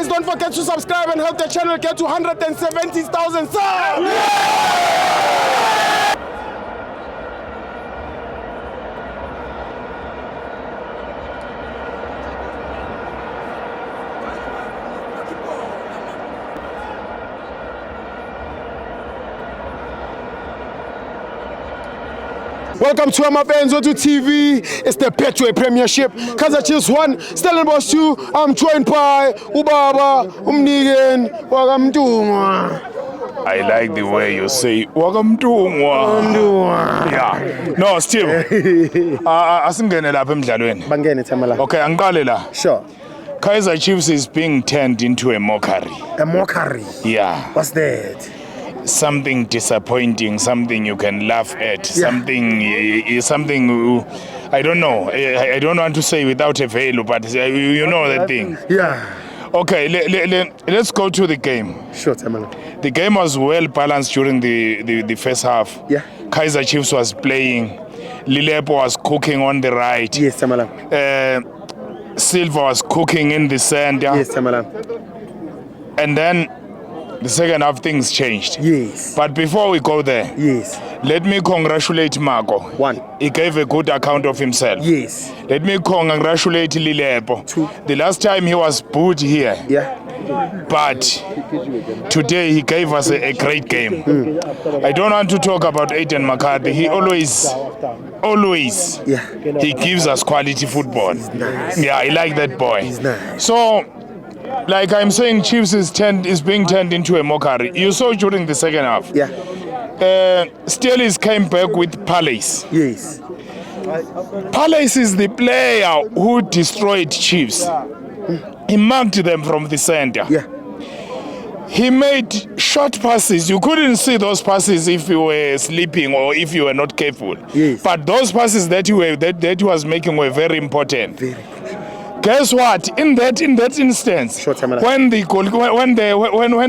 Guys, don't forget to subscribe and help the channel get to 170,000 subs. Welcome to Amabenzo to TV. It's the Betway Premiership. Kaizer Chiefs 1, Stellenbosch 2. I'm joined by Ubaba, Umnigen, Wagamdungwa. I like the way you say Wagamdungwa. Yeah. No, still. Asingene lapha emdlalweni. Bangene Tamala. Okay, angiqale la. Sure. Kaizer Chiefs is being turned into a mockery. A mockery. Yeah. What's that? Something disappointing, something you can laugh at, something I don't know. I don't want to say without a veil, but you know that thing. Yeah. Okay, let's go to the game. Sure, Tamala. The game was well balanced during the first half. Yeah. Kaizer Chiefs was playing. Lilepo was cooking on the right. Yes, Tamala. Silva was cooking in the center. Yes, Tamala. And then the second half things changed. Yes. But before we go there, Yes. let me congratulate Marco. 1. He gave a good account of himself. Yes. Let me congratulate Lilepo. 2. The last time he was booed here, Yeah. but today he gave us a great game. I don't want to talk about Aiden McCarthy. He always, Yeah. he gives us quality football. Nice. Yeah, I like that boy. He's nice. So, like I'm saying, Chiefs is being turned into a mockery. You saw during the second half. Yeah. Steelers came back with Palace. Yes. Palace is the player who destroyed Chiefs. He marked them from the center. Yeah. He made short passes. You couldn't see those passes if you were sleeping or if you were not careful. Yes. But those passes that he was making were very important. Very. Guess what? In that instance, Short time when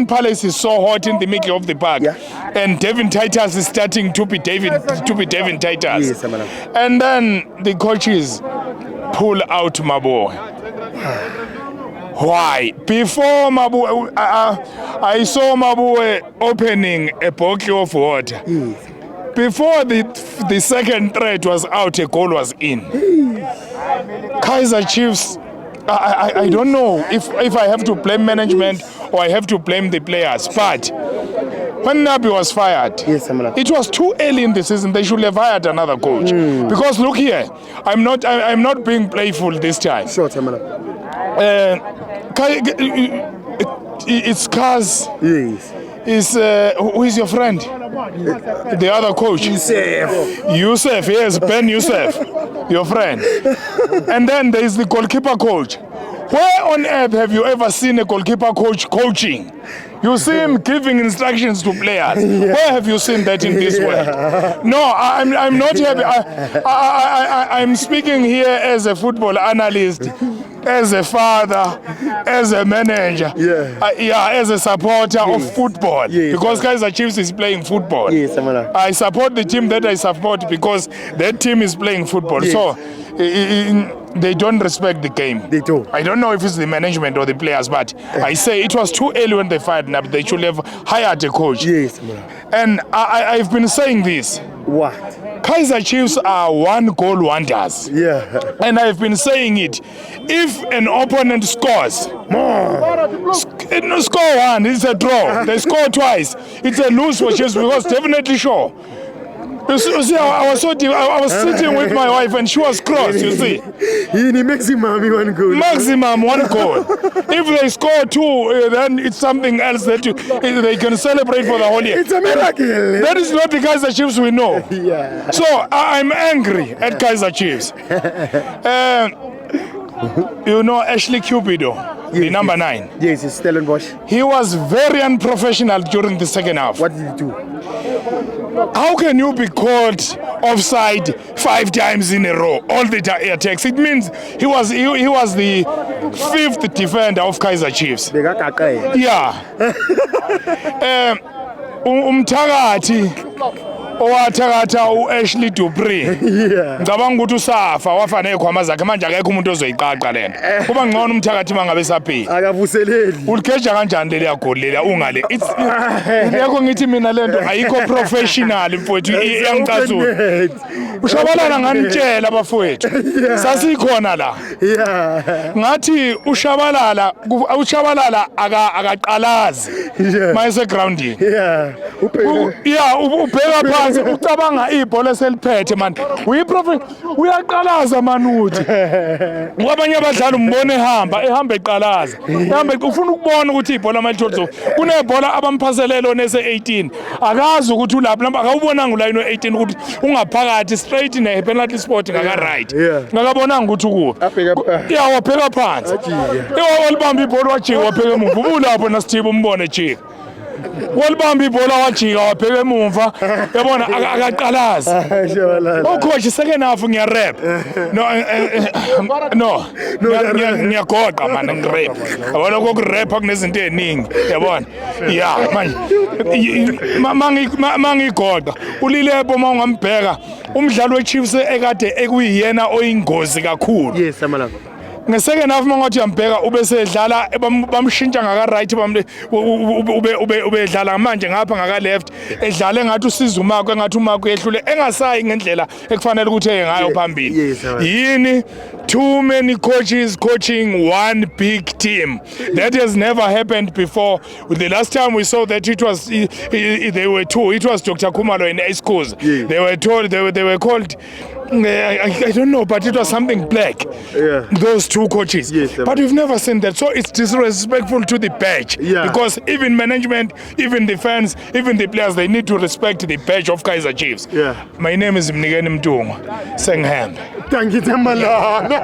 Palace is so hot in the middle of the park, Yeah. and Devin Titus is starting to be Devin Titus, Yes, Tamala. and then the coaches pull out Mabo. Why? Before Mabu, I saw Mabu opening a bottle of water. Yes. Before the second threat was out, a goal was in. Kaizer Chiefs, I don't know if I have to blame management or I have to blame the players, but when Nabi was fired, Yes, Tamala. it was too early in the season. They should have hired another coach. Because look here, I'm not being playful this time. Sure, Tamala. It's Kaz. Yes. Who is your friend? The other coach. Youssef, yes, Ben Youssef, your friend. And then there is the goalkeeper coach. Where on earth have you ever seen a goalkeeper coach coaching? You see him giving instructions to players. Where have you seen that in this world? No, I'm not happy. I'm speaking here as a football analyst, as a father, as a manager, as a supporter of football. Yes. Because Kaizer Chiefs is playing football. Yes, Tamala. I support the team that I support because that team is playing football. Yes. So they don't respect the game. They do. I don't know if it's the management or the players, but I say it was too early when they fired Nabi. They should have hired a coach. Yes, Tamala. And I've been saying this. What? Kaizer Chiefs are one goal wonders. Yeah. And I've been saying it. If an opponent scores, score one, it's a draw. They score twice, it's a lose for Chiefs because definitely sure. You see, I was sitting with my wife and she was cross, you see. He maximum one goal. Maximum one goal. If they score two, then it's something else that they can celebrate for the whole year. It's a miracle. That is not the Kaizer Chiefs we know. Yeah. So I'm angry at Kaizer Chiefs. You know Ashley Cupido, the number 9. Yes, it's Stellenbosch. He was very unprofessional during the second half. What did he do? How can you be caught offside 5 times in a row, all the attacks? It means he was the 5th defender of Kaizer Chiefs. Yeah. Umthakathi owathakatha uAshley Dupree ngicabanga ukuthi usafa wafa nezikhwama zakhe manje akekho umuntu ozoyiqaqa lento kuba ngcono umthakathi mangabe saphila akavuseleli uligeja kanjani leli goli lela ungale yekho ngithi mina lento ayikho professional mfowethu iyangicazula ushabalala nganitshela bafowethu sasikhona la ngathi ushabalala akaqalazi mayese grounding ubheka phansi ucabanga ibhola eseliphethe man uyaqalaza manuthi kwabanye abadlali umbone ehamba eqalaza ufuna ukubona ukuthi ibhola malitholizo kunebhola abamphaselelo nese 18 akazi ukuthi ulapha akawubonanga ulayini we18 ukuthi ungaphakathi straight ne penalty spot ngaka right ngakabonanga ukuthi ukuphi wabheka phansi walibamba ibhola wajika wabheka emuva ubulapho nasithiba umbone jika walibamba ibhola wajika wabheka emuva yabona akaqalazi coach second half ngiyarap no ngiyagoqa man ngirap yabona kokurap kunezinto eziningi yabona mangigoqa ulilebo mawungambheka umdlalo weChiefs ekade ekuyiyena oyingozi kakhulu yes amalanga ngeseke nafu mangathi uyambheka ubesedlala bamshintsha ngaka right ube edlala manje ngapha ngaka left edlala engathi usiza uMarco engathi uMarco yehlule engasayi ngendlela ekufanele ukuthi ngayo phambili yini too many coaches coaching one big team that has never happened before. The last time we saw that it was it was Dr. Khumalo in Esco's they were told they were called I don't know, but it was something black. Those two coaches. But we've never seen that. So it's disrespectful to the badge. Because even management, even the fans, even the players, they need to respect the badge of Kaizer Chiefs. My name is Mnigeni Mtunga. Sengham. Thank you, Tamalana.